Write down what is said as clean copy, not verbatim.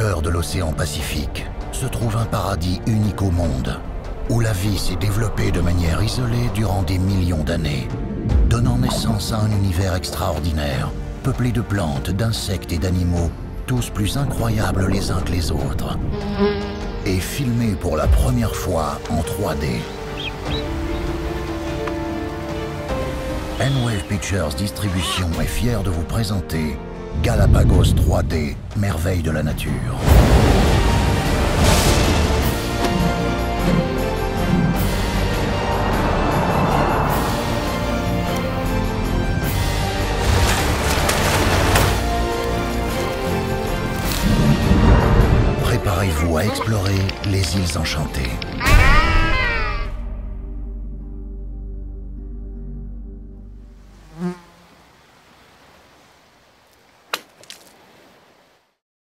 cœur de l'océan Pacifique se trouve un paradis unique au monde, où la vie s'est développée de manière isolée durant des millions d'années, donnant naissance à un univers extraordinaire, peuplé de plantes, d'insectes et d'animaux, tous plus incroyables les uns que les autres, et filmé pour la première fois en 3D. N-Wave Pictures Distribution est fier de vous présenter Galapagos 3D, merveille de la nature. Préparez-vous à explorer les îles enchantées.